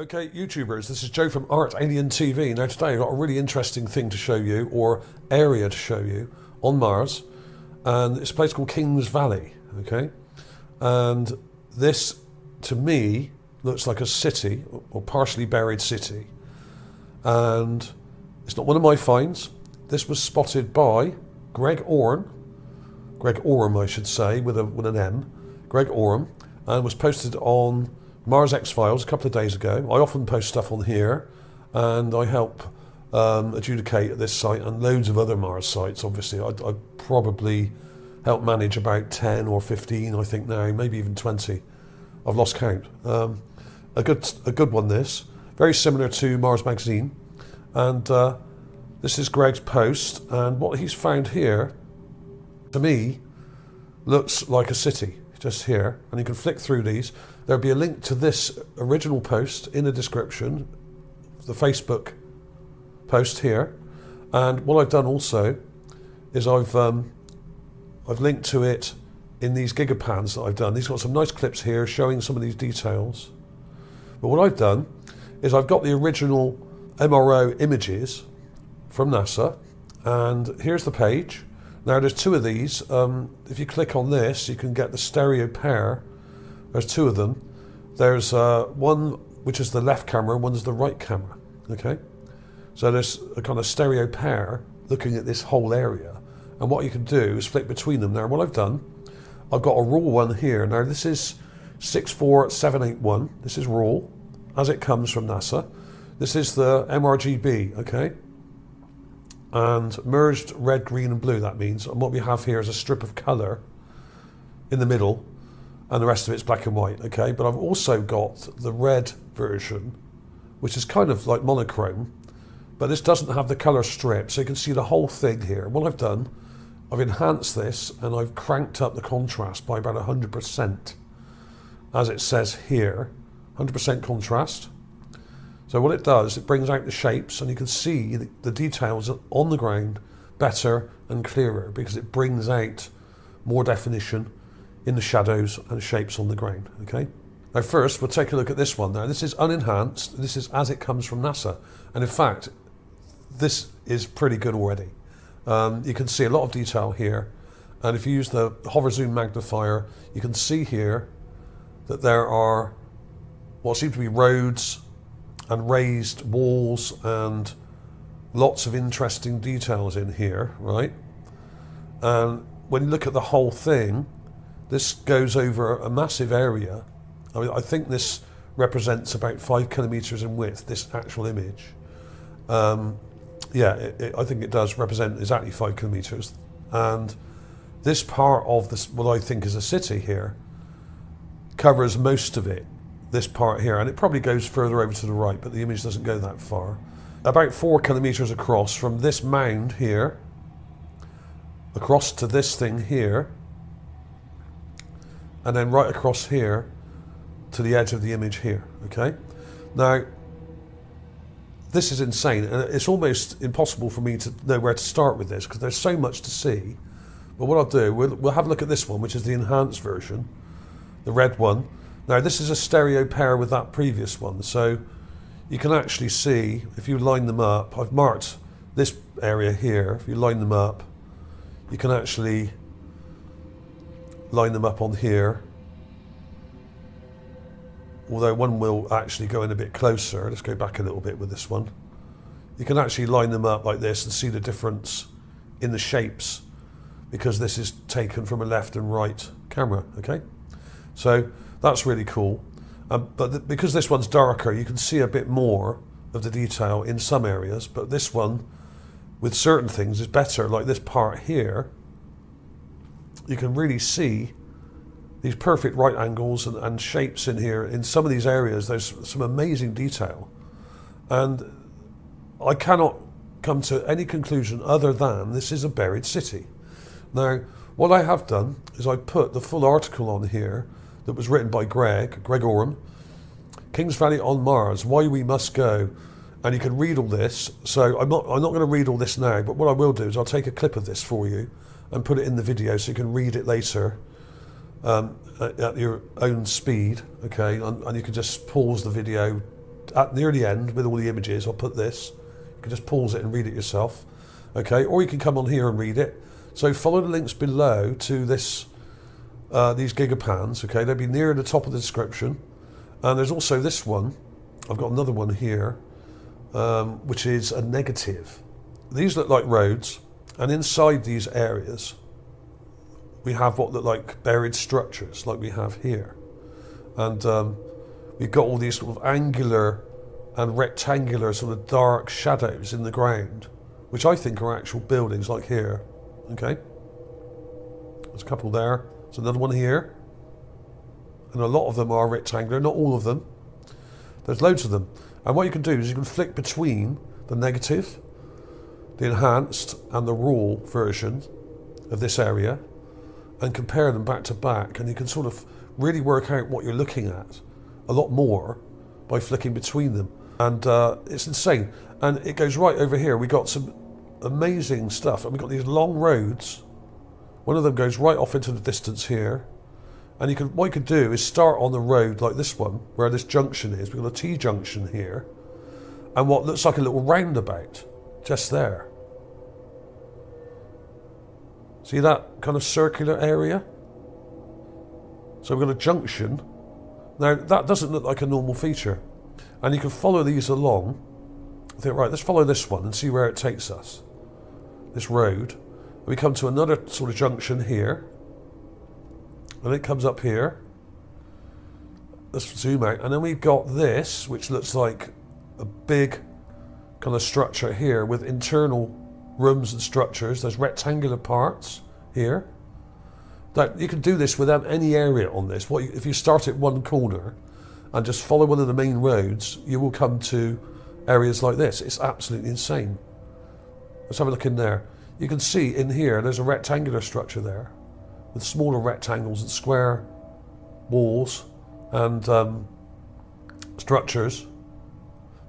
Okay, YouTubers, this is Joe from ArtAlienTV. Now today I've got a really interesting thing to show you, or area to show you, on Mars. And it's a place called Kings Valley, okay? And this, to me, looks like a city, or partially buried city. And it's not one of my finds. This was spotted by Greg Orme, I should say, with an M, Greg Orme, and was posted on Mars X-Files a couple of days ago. I often post stuff on here, and I help adjudicate at this site and loads of other Mars sites. Obviously, I probably help manage about 10 or 15, I think now, maybe even 20. I've lost count. A good one, this. Very similar to Mars Magazine. And this is Greg's post, and what he's found here, to me, looks like a city, just here. And you can flick through these. There'll be a link to this original post in the description, the Facebook post here. And what I've done also is I've linked to it in these Gigapans that I've done. These got some nice clips here showing some of these details. But what I've done is I've got the original MRO images from NASA, and here's the page. Now there's two of these. If you click on this, you can get the stereo pair. There's two of them. There's one which is the left camera, and one's the right camera, okay? So there's a kind of stereo pair looking at this whole area. And what you can do is flick between them. Now what I've done, I've got a raw one here. Now this is 64781. This is raw, as it comes from NASA. This is the MRGB, okay? And merged red, green and blue, that means. And what we have here is a strip of colour in the middle, and the rest of it's black and white, okay? But I've also got the red version, which is kind of like monochrome, but this doesn't have the colour strip, so you can see the whole thing here. And what I've done, I've enhanced this, and I've cranked up the contrast by about 100%, as it says here, 100% contrast. So what it does, it brings out the shapes, and you can see the details on the ground better and clearer, because it brings out more definition in the shadows and shapes on the ground, okay? Now first, we'll take a look at this one now. This is unenhanced, this is as it comes from NASA. And in fact, this is pretty good already. You can see a lot of detail here. And if you use the hover zoom magnifier, you can see here that there are what seem to be roads and raised walls and lots of interesting details in here, right? And when you look at the whole thing, this goes over a massive area. I mean, I think this represents about 5 kilometers in width, this actual image. Yeah, I think it does represent exactly 5 kilometers. And this part of this, what I think is a city here, covers most of it, this part here. And it probably goes further over to the right, but the image doesn't go that far. About 4 kilometers across from this mound here, across to this thing here, and then right across here to the edge of the image here, okay? Now, this is insane, and it's almost impossible for me to know where to start with this, because there's so much to see. But what I'll do, we'll have a look at this one, which is the enhanced version, the red one. Now, this is a stereo pair with that previous one, so you can actually see, if you line them up, I've marked this area here, if you line them up, you can actually line them up on here, although one will actually go in a bit closer. Let's go back a little bit with this one. You can actually line them up like this and see the difference in the shapes, because this is taken from a left and right camera, okay? So that's really cool. But because this one's darker, you can see a bit more of the detail in some areas, but this one, with certain things, is better, like this part here. You can really see these perfect right angles and shapes in here. In some of these areas, there's some amazing detail. And I cannot come to any conclusion other than this is a buried city. Now, what I have done is I put the full article on here that was written by Greg Orme, Kings Valley on Mars, Why We Must Go. And you can read all this. So I'm not going to read all this now, but what I will do is I'll take a clip of this for you and put it in the video so you can read it later at your own speed, okay? And you can just pause the video, near the end with all the images, I'll put this. You can just pause it and read it yourself. Okay, or you can come on here and read it. So follow the links below to this, these Gigapans. Okay, they'll be near the top of the description. And there's also this one. I've got another one here, which is a negative. These look like roads, and inside these areas, we have what look like buried structures, like we have here. And we've got all these sort of angular and rectangular sort of dark shadows in the ground, which I think are actual buildings, like here. Okay, there's a couple there. There's another one here, and a lot of them are rectangular, not all of them. There's loads of them, and what you can do is you can flick between the negative, the enhanced, and the raw version of this area, and compare them back to back, and you can sort of really work out what you're looking at a lot more by flicking between them. And it's insane. And it goes right over here. We got some amazing stuff, and we've got these long roads. One of them goes right off into the distance here, and what you could do is start on the road like this one, where this junction is. We've got a T-junction here, and what looks like a little roundabout just there. See that kind of circular area? So we've got a junction. Now that doesn't look like a normal feature, and you can follow these along. I think, right, let's follow this one and see where it takes us. This road. We come to another sort of junction here, and it comes up here. Let's zoom out, and then we've got this, which looks like a big kind of structure here with internal rooms and structures. There's rectangular parts here. That you can do this without any area on this. If you start at one corner and just follow one of the main roads, you will come to areas like this. It's absolutely insane. Let's have a look in there. You can see in here there's a rectangular structure there with smaller rectangles and square walls and structures.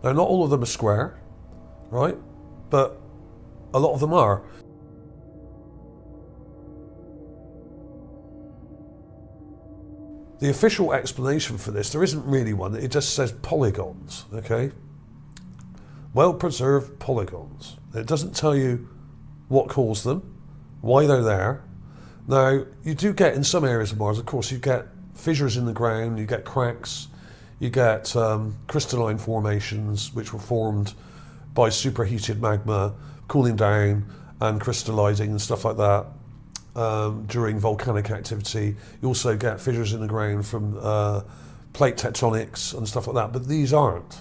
Now, not all of them are square, right? But a lot of them are. The official explanation for this, there isn't really one. It just says polygons, okay? Well-preserved polygons. It doesn't tell you what caused them, why they're there. Now, you do get, in some areas of Mars, of course, you get fissures in the ground, you get cracks, you get crystalline formations, which were formed by superheated magma, cooling down and crystallizing and stuff like that. During volcanic activity. You also get fissures in the ground from plate tectonics and stuff like that, but these aren't.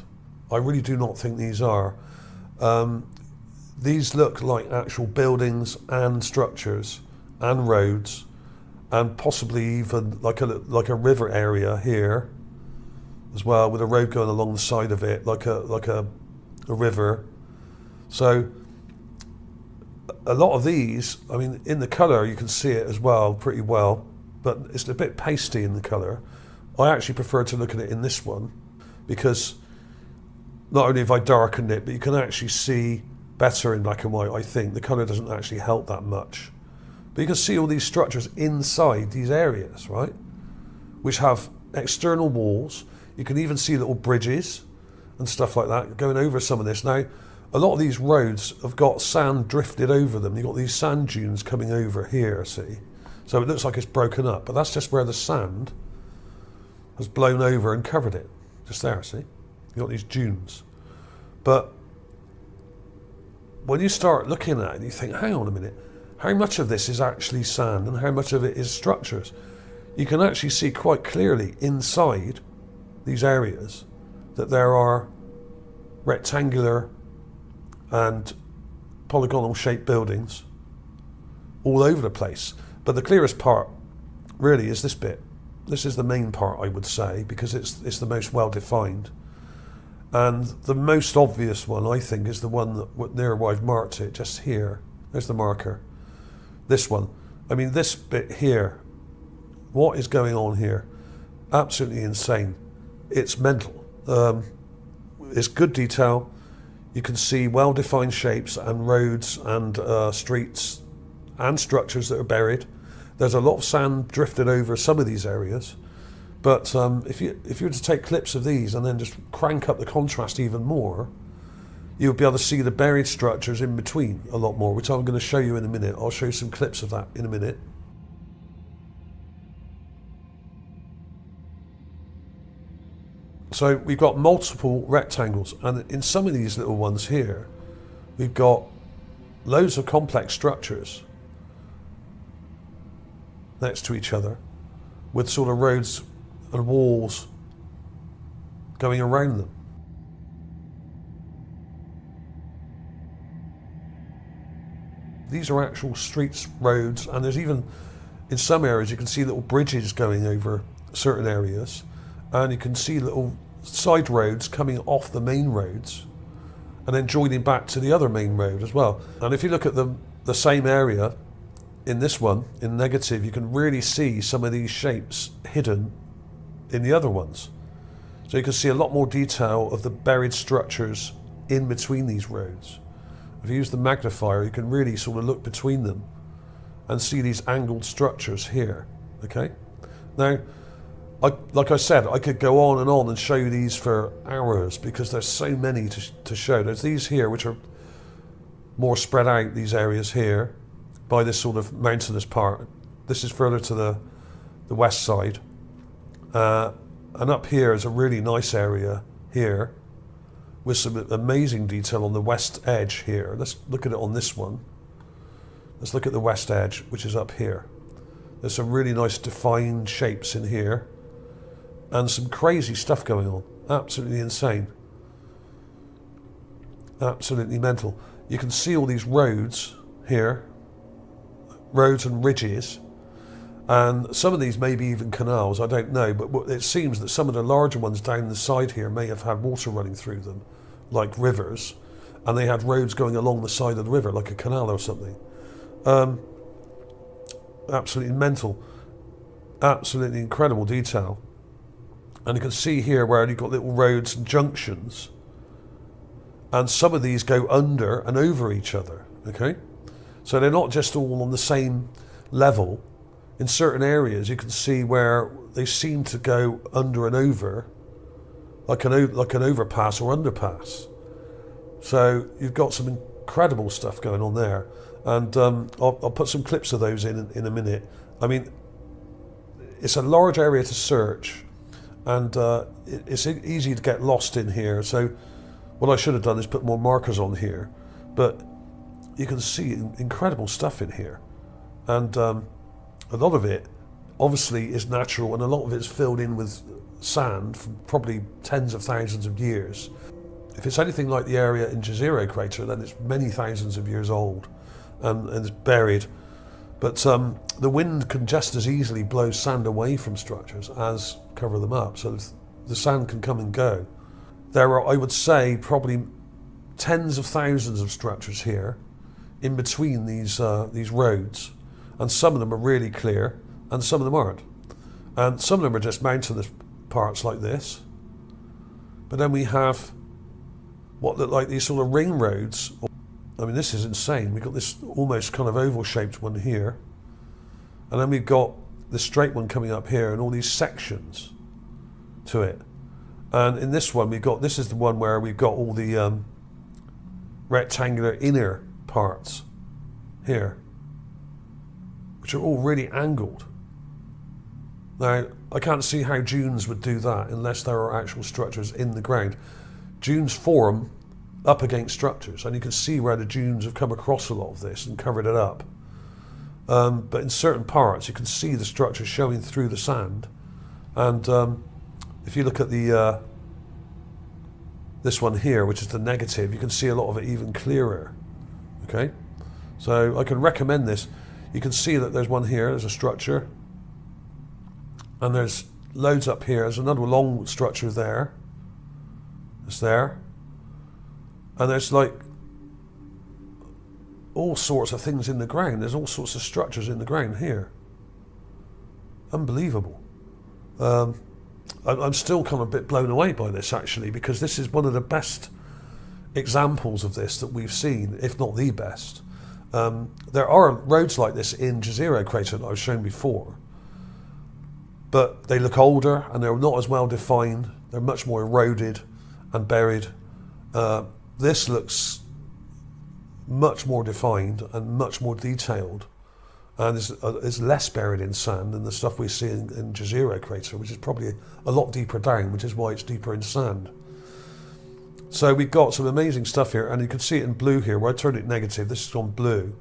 I really do not think these are. These look like actual buildings and structures and roads, and possibly even like a river area here as well, with a road going along the side of it, like a river. So a lot of these, I mean, in the colour you can see it as well pretty well, but it's a bit pasty in the colour. I actually prefer to look at it in this one, because not only have I darkened it, but you can actually see better in black and white. I think the colour doesn't actually help that much, but you can see all these structures inside these areas, right, which have external walls. You can even see little bridges and stuff like that going over some of this. Now, a lot of these roads have got sand drifted over them. You've got these sand dunes coming over here, see? So it looks like it's broken up, but that's just where the sand has blown over and covered it. Just there, see? You've got these dunes. But when you start looking at it, you think, hang on a minute, how much of this is actually sand and how much of it is structures? You can actually see quite clearly inside these areas that there are rectangular and polygonal shaped buildings all over the place. But the clearest part really is this bit. This is the main part, I would say, because it's the most well defined. And the most obvious one, I think, is the one that near where I've marked it, just here. There's the marker. This one. I mean, this bit here. What is going on here? Absolutely insane. It's mental. It's good detail. You can see well-defined shapes and roads and streets and structures that are buried. There's a lot of sand drifted over some of these areas, But if you were to take clips of these and then just crank up the contrast even more, you'll be able to see the buried structures in between a lot more, which I'm going to show you in a minute. I'll show you some clips of that in a minute. So we've got multiple rectangles, and in some of these little ones here, we've got loads of complex structures next to each other with sort of roads and walls going around them. These are actual streets, roads, and there's even, in some areas, you can see little bridges going over certain areas, and you can see little side roads coming off the main roads and then joining back to the other main road as well. And if you look at the same area in this one, in negative, you can really see some of these shapes hidden in the other ones. So you can see a lot more detail of the buried structures in between these roads. If you use the magnifier, you can really sort of look between them and see these angled structures here, okay? Now, like I said, I could go on and show you these for hours because there's so many to show. There's these here which are more spread out, these areas here, by this sort of mountainous part. This is further to the west side. And up here is a really nice area here with some amazing detail on the west edge here. Let's look at it on this one. Let's look at the west edge, which is up here. There's some really nice defined shapes in here and some crazy stuff going on. Absolutely insane. Absolutely mental. You can see all these roads here, roads and ridges, and some of these may be even canals, I don't know, but it seems that some of the larger ones down the side here may have had water running through them, like rivers, and they had roads going along the side of the river, like a canal or something. Absolutely mental. Absolutely incredible detail. And you can see here where you've got little roads and junctions, and some of these go under and over each other, okay? So they're not just all on the same level. In certain areas you can see where they seem to go under and over, like an overpass or underpass. So you've got some incredible stuff going on there, and I'll put some clips of those in a minute. I mean, it's a large area to search, and it's easy to get lost in here. So what I should have done is put more markers on here, but you can see incredible stuff in here, and a lot of it obviously is natural, and a lot of it is filled in with sand from probably tens of thousands of years. If it's anything like the area in Jezero crater, then it's many thousands of years old and it's buried. But the wind can just as easily blow sand away from structures as cover them up, so the sand can come and go. There are, I would say, probably tens of thousands of structures here in between these roads, and some of them are really clear and some of them aren't. And some of them are just mountainous parts like this. But then we have what look like these sort of ring roads. I mean, this is insane. We've got this almost kind of oval shaped one here. And then we've got the straight one coming up here and all these sections to it. And in this one, this is the one where we've got all the rectangular inner parts here, which are all really angled. Now, I can't see how dunes would do that unless there are actual structures in the ground. Dunes form up against structures, and you can see where the dunes have come across a lot of this and covered it up. But in certain parts, you can see the structure showing through the sand. And if you look at this one here, which is the negative, you can see a lot of it even clearer. Okay, so I can recommend this. You can see that there's one here, there's a structure, and there's loads up here. There's another long structure there. It's there. And there's like all sorts of things in the ground. There's all sorts of structures in the ground here. Unbelievable. I'm still kind of a bit blown away by this, actually, because this is one of the best examples of this that we've seen, if not the best. There are roads like this in Jezero crater that I've shown before, but they look older and they're not as well defined. They're much more eroded and buried. This looks much more defined and much more detailed, and is less buried in sand than the stuff we see in Jezero crater, which is probably a lot deeper down, which is why it's deeper in sand. So we've got some amazing stuff here, and you can see it in blue here, where I turned it negative. This is on blue,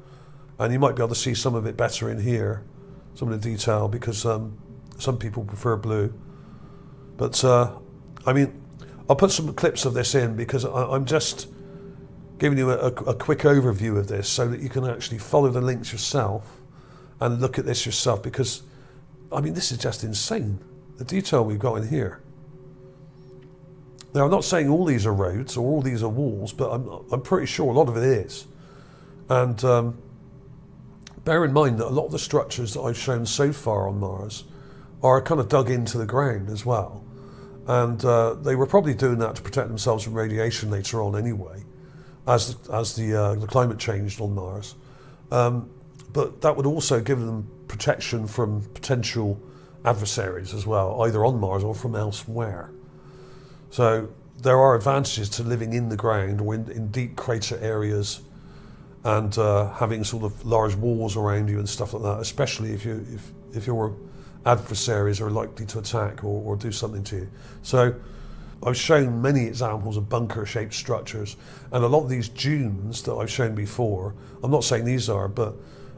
and you might be able to see some of it better in here, some of the detail, because some people prefer blue. But I mean, I'll put some clips of this in because I'm just giving you a quick overview of this so that you can actually follow the links yourself and look at this yourself, because I mean, this is just insane, the detail we've got in here. Now, I'm not saying all these are roads or all these are walls, but I'm pretty sure a lot of it is. And bear in mind that a lot of the structures that I've shown so far on Mars are kind of dug into the ground as well. And they were probably doing that to protect themselves from radiation later on anyway, as the climate changed on Mars. But that would also give them protection from potential adversaries as well, either on Mars or from elsewhere. So there are advantages to living in the ground or in deep crater areas, and having sort of large walls around you and stuff like that, especially if your adversaries are likely to attack or do something to you. So I've shown many examples of bunker-shaped structures, and a lot of these dunes that I've shown before, I'm not saying these are, but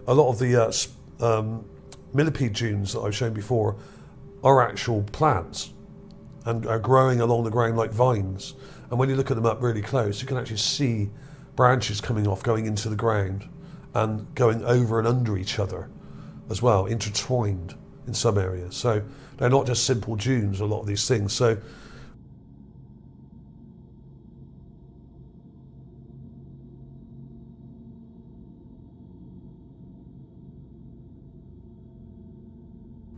a lot of the millipede dunes that I've shown before are actual plants and are growing along the ground like vines. And when you look at them up really close, you can actually see branches coming off, going into the ground and going over and under each other as well, intertwined in some areas. So they're not just simple dunes, a lot of these things. So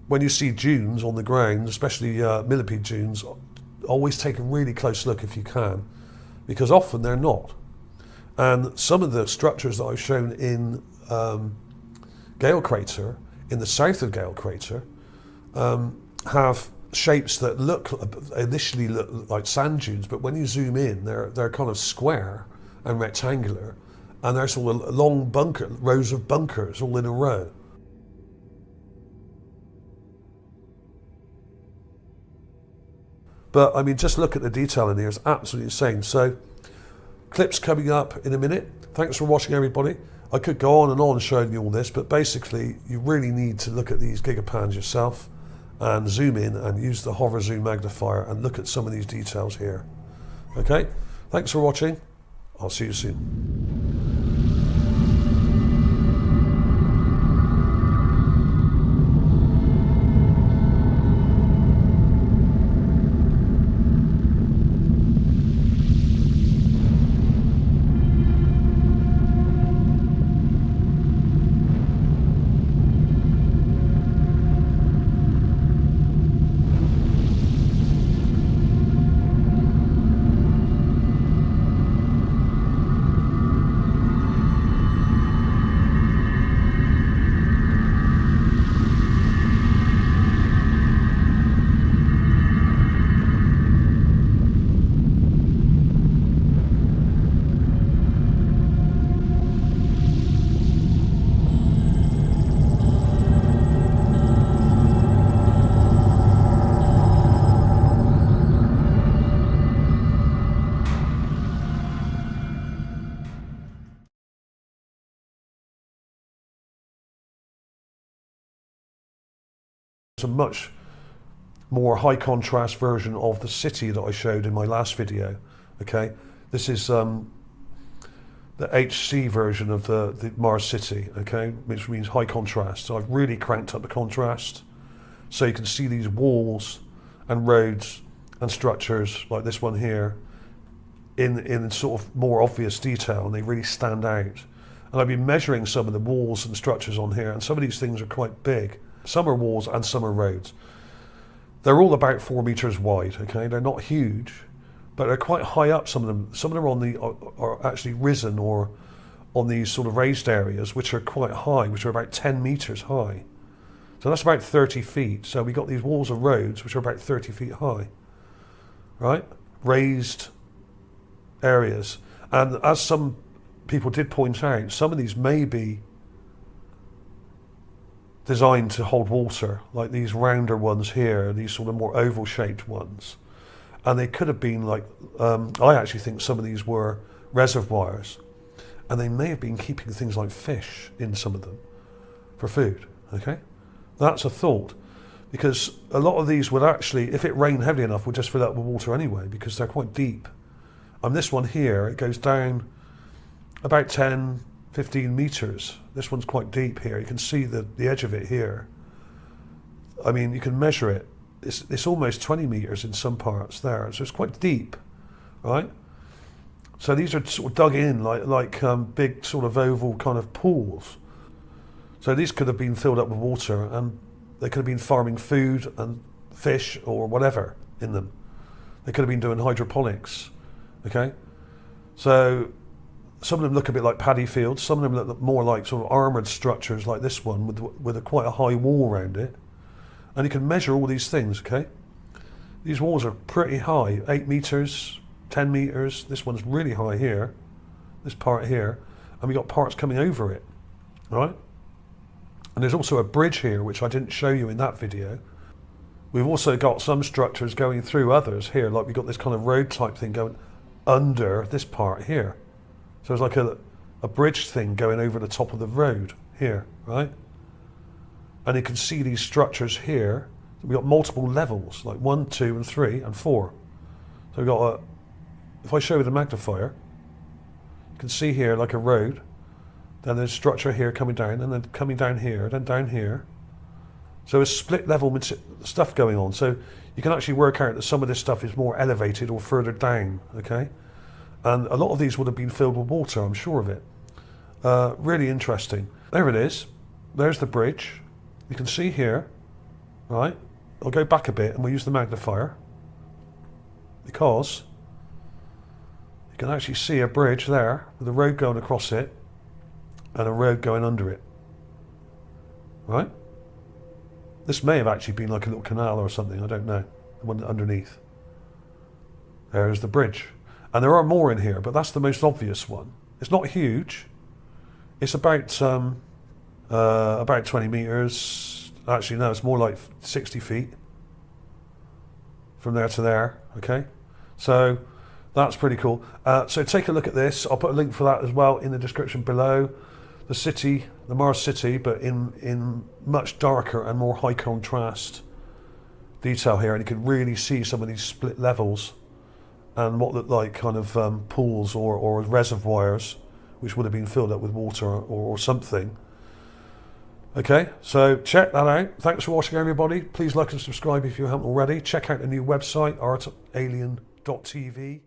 when you see dunes on the ground, especially millipede dunes, always take a really close look if you can, because often they're not. And some of the structures that I've shown in Gale Crater, in the south of Gale Crater, have shapes that initially look like sand dunes, but when you zoom in, they're kind of square and rectangular, and they're sort of long rows of bunkers all in a row. But I mean, just look at the detail in here, it's absolutely insane. So, clips coming up in a minute. Thanks for watching, everybody. I could go on and on showing you all this, but basically you really need to look at these gigapans yourself and zoom in and use the hover zoom magnifier and look at some of these details here. Okay, thanks for watching. I'll see you soon. A much more high contrast version of the city that I showed in my last video. Okay, this is the HC version of the Mars City, okay, which means high contrast. So I've really cranked up the contrast so you can see these walls and roads and structures like this one here in sort of more obvious detail, and they really stand out. And I've been measuring some of the walls and structures on here, and some of these things are quite big. Some are walls and some are roads. They're all about 4 meters wide, okay? They're not huge, but they're quite high up, some of them. Some of them are actually risen or on these sort of raised areas, which are quite high, which are about 10 meters high. So that's about 30 feet. So we got these walls of roads which are about 30 feet high, right? Raised areas. And as some people did point out, some of these may be designed to hold water, like these rounder ones here, these sort of more oval shaped ones. And they could have been like, I actually think some of these were reservoirs, and they may have been keeping things like fish in some of them for food, okay? That's a thought, because a lot of these would actually, if it rained heavily enough, would just fill up with water anyway, because they're quite deep. And this one here, it goes down about 10, 15 meters. This one's quite deep here. You can see the edge of it here. I mean, you can measure it. It's almost 20 meters in some parts there, so it's quite deep, right? So these are sort of dug in like big sort of oval kind of pools. So these could have been filled up with water, and they could have been farming food and fish or whatever in them. They could have been doing hydroponics, okay? So some of them look a bit like paddy fields. Some of them look more like sort of armoured structures like this one with quite a high wall around it. And you can measure all these things, okay? These walls are pretty high, 8 meters, 10 meters. This one's really high here, this part here. And we got parts coming over it, right? And there's also a bridge here, which I didn't show you in that video. We've also got some structures going through others here, like we've got this kind of road type thing going under this part here. So it's like a bridge thing going over the top of the road here, right? And you can see these structures here. We've got multiple levels, like 1, 2, and 3, and 4. So we've got if I show with the magnifier, you can see here like a road, then there's structure here coming down, and then coming down here, then down here. So a split level stuff going on. So you can actually work out that some of this stuff is more elevated or further down, okay? And a lot of these would have been filled with water, I'm sure of it. Really interesting. There it is. There's the bridge. You can see here, right? I'll go back a bit and we'll use the magnifier, because you can actually see a bridge there with a road going across it and a road going under it, right? This may have actually been like a little canal or something, I don't know, the one underneath. There's the bridge. And there are more in here, but that's the most obvious one. It's not huge. It's about 20 meters. Actually, no, it's more like 60 feet from there to there, okay? So that's pretty cool. So take a look at this. I'll put a link for that as well in the description below. The city, the Mars City, but in much darker and more high contrast detail here, and you can really see some of these split levels and what look like kind of pools or reservoirs, which would have been filled up with water or something. Okay, so check that out. Thanks for watching, everybody. Please like and subscribe if you haven't already. Check out the new website, ArtAlien.TV.